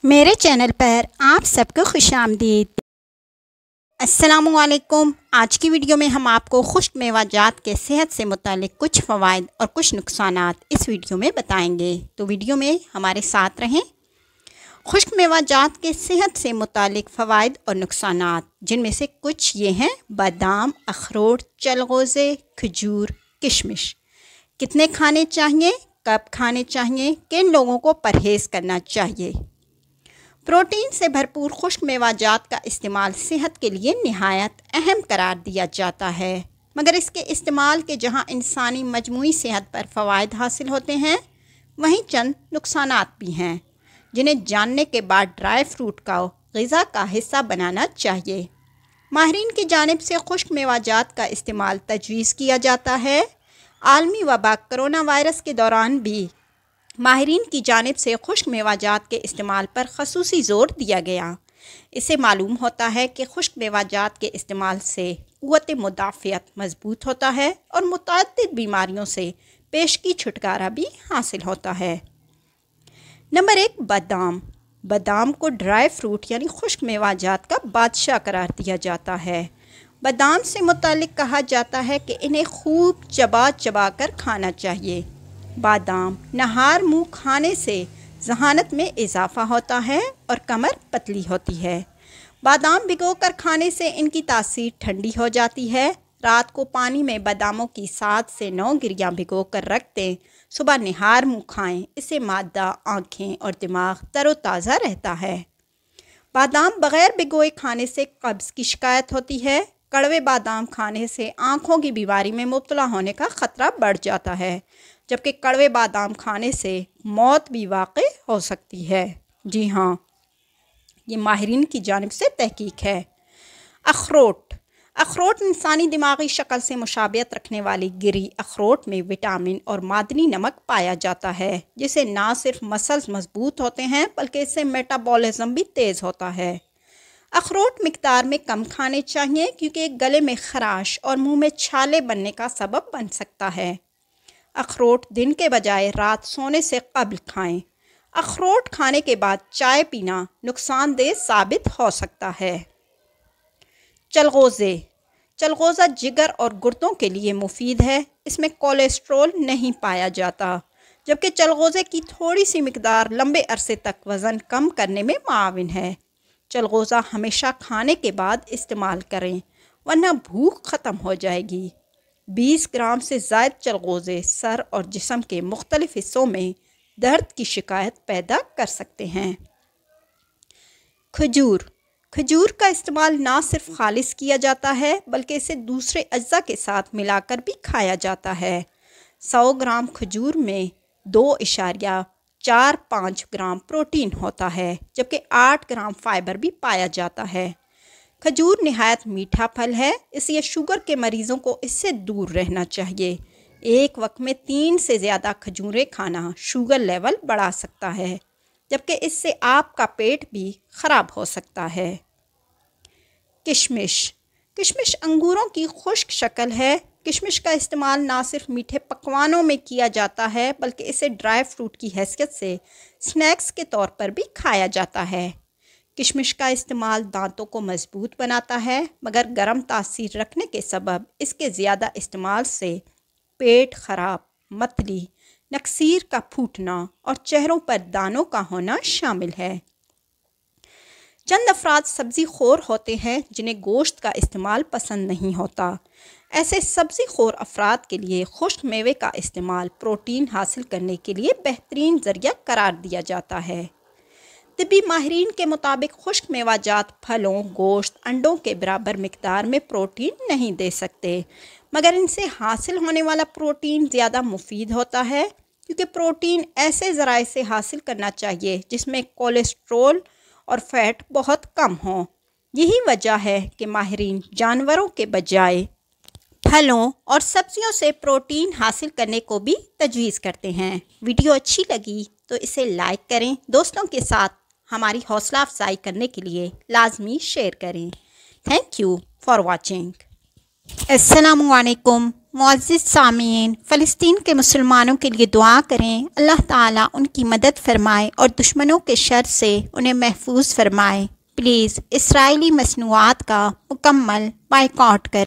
میرے چینل پر آپ سب کو خوش آمدید۔ السلام علیکم۔ آج کی ویڈیو میں ہم آپ کو خشک میوہ جات کے صحت سے متعلق کچھ فوائد اور کچھ نقصانات اس ویڈیو میں بتائیں گے، تو ویڈیو میں ہمارے ساتھ رہیں۔ خشک میوہ جات کے صحت سے متعلق فوائد اور نقصانات، جن میں سے کچھ یہ ہیں: بادام، اخروٹ، چلغوزے، کھجور، کشمش۔ کتنے کھانے چاہیے، کب کھانے چاہیے، کن لوگوں کو پرہیز کرنا چاہیے؟ پروٹین سے بھرپور خشک میوہ جات کا استعمال صحت کے لیے نہایت اہم قرار دیا جاتا ہے، مگر اس کے استعمال کے جہاں انسانی مجموعی صحت پر فوائد حاصل ہوتے ہیں، وہیں چند نقصانات بھی ہیں، جنہیں جاننے کے بعد ڈرائی فروٹ کا غذا کا حصہ بنانا چاہیے۔ ماہرین کی جانب سے خشک میوہ جات کا استعمال تجویز کیا جاتا ہے۔ عالمی وبا کرونا وائرس کے دوران بھی ماہرین کی جانب سے خشک میوہ جات کے استعمال پر خصوصی زور دیا گیا۔ اسے معلوم ہوتا ہے کہ خشک میوہ جات کے استعمال سے قوت مدافعت مضبوط ہوتا ہے اور متعدد بیماریوں سے پیشگی چھٹکارا بھی حاصل ہوتا ہے۔ نمبر 1، بادام۔ بادام کو ڈرائی فروٹ یعنی خشک میوہ جات کا بادشاہ قرار دیا جاتا ہے۔ بادام سے متعلق کہا جاتا ہے کہ انہیں خوب چبا چبا کر کھانا چاہیے۔ بادام نہار منہ کھانے سے ذہانت میں اضافہ ہوتا ہے اور کمر پتلی ہوتی ہے۔ بادام بھگو کر کھانے سے ان کی تاثیر ٹھنڈی ہو جاتی ہے۔ رات کو پانی میں باداموں کی 7 سے 9 گریاں بھگو کر رکھ دیں، صبح نہار منہ کھائیں، اس سے معدہ، آنکھیں اور دماغ تر و تازہ رہتا ہے۔ بادام بغیر بھگوئے کھانے سے قبض کی شکایت ہوتی ہے۔ کڑوے بادام کھانے سے آنکھوں کی بیماری میں مبتلا ہونے کا خطرہ بڑھ جاتا ہے، جبکہ کڑوے بادام کھانے سے موت بھی واقع ہو سکتی ہے۔ جی ہاں، یہ ماہرین کی جانب سے تحقیق ہے۔ اخروٹ۔ اخروٹ انسانی دماغی شکل سے مشابہت رکھنے والی گری اخروٹ میں وٹامن اور معدنی نمک پایا جاتا ہے، جس سے نہ صرف مسلز مضبوط ہوتے ہیں بلکہ اس سے میٹابولزم بھی تیز ہوتا ہے۔ اخروٹ مقدار میں کم کھانے چاہیے کیونکہ گلے میں خراش اور منہ میں چھالے بننے کا سبب بن سکتا ہے۔ اخروٹ دن کے بجائے رات سونے سے قبل کھائیں۔ اخروٹ کھانے کے بعد چائے پینا نقصان دہ ثابت ہو سکتا ہے۔ چلغوزے۔ چلغوزہ جگر اور گردوں کے لیے مفید ہے۔ اس میں کولیسٹرول نہیں پایا جاتا، جبکہ چلغوزے کی تھوڑی سی مقدار لمبے عرصے تک وزن کم کرنے میں معاون ہے۔ چلغوزہ ہمیشہ کھانے کے بعد استعمال کریں، ورنہ بھوک ختم ہو جائے گی۔ 20 گرام سے زائد چلغوزے سر اور جسم کے مختلف حصوں میں درد کی شکایت پیدا کر سکتے ہیں۔ کھجور۔ کھجور کا استعمال نہ صرف خالص کیا جاتا ہے بلکہ اسے دوسرے اجزاء کے ساتھ ملا کر بھی کھایا جاتا ہے۔ 100 گرام کھجور میں 2.45 گرام پروٹین ہوتا ہے، جبکہ 8 گرام فائبر بھی پایا جاتا ہے۔ کھجور نہایت میٹھا پھل ہے، اس لیے شوگر کے مریضوں کو اس سے دور رہنا چاہیے۔ ایک وقت میں 3 سے زیادہ کھجوریں کھانا شوگر لیول بڑھا سکتا ہے، جبکہ اس سے آپ کا پیٹ بھی خراب ہو سکتا ہے۔ کشمش۔ کشمش انگوروں کی خشک شکل ہے۔ کشمش کا استعمال نہ صرف میٹھے پکوانوں میں کیا جاتا ہے بلکہ اسے ڈرائی فروٹ کی حیثیت سے سنیکس کے طور پر بھی کھایا جاتا ہے۔ کشمش کا استعمال دانتوں کو مضبوط بناتا ہے، مگر گرم تاثیر رکھنے کے سبب اس کے زیادہ استعمال سے پیٹ خراب، متلی، نکسیر کا پھوٹنا اور چہروں پر دانوں کا ہونا شامل ہے۔ چند افراد سبزی خور ہوتے ہیں جنہیں گوشت کا استعمال پسند نہیں ہوتا۔ ایسے سبزی خور افراد کے لیے خشک میوے کا استعمال پروٹین حاصل کرنے کے لیے بہترین ذریعہ قرار دیا جاتا ہے۔ طبی ماہرین کے مطابق خشک میوہ جات پھلوں، گوشت، انڈوں کے برابر مقدار میں پروٹین نہیں دے سکتے، مگر ان سے حاصل ہونے والا پروٹین زیادہ مفید ہوتا ہے، کیونکہ پروٹین ایسے ذرائع سے حاصل کرنا چاہیے جس میں کولیسٹرول اور فیٹ بہت کم ہوں۔ یہی وجہ ہے کہ ماہرین جانوروں کے بجائے پھلوں اور سبزیوں سے پروٹین حاصل کرنے کو بھی تجویز کرتے ہیں۔ ویڈیو اچھی لگی تو اسے لائک کریں، دوستوں کے ساتھ ہماری حوصلہ افزائی کرنے کے لیے لازمی شیئر کریں۔ Thank you for watching. السلام علیکم۔ معزز سامعین، فلسطین کے مسلمانوں کے لیے دعا کریں، اللہ تعالیٰ ان کی مدد فرمائے اور دشمنوں کے شر سے انہیں محفوظ فرمائے۔ پلیز اسرائیلی مصنوعات کا مکمل بائیکاٹ کریں۔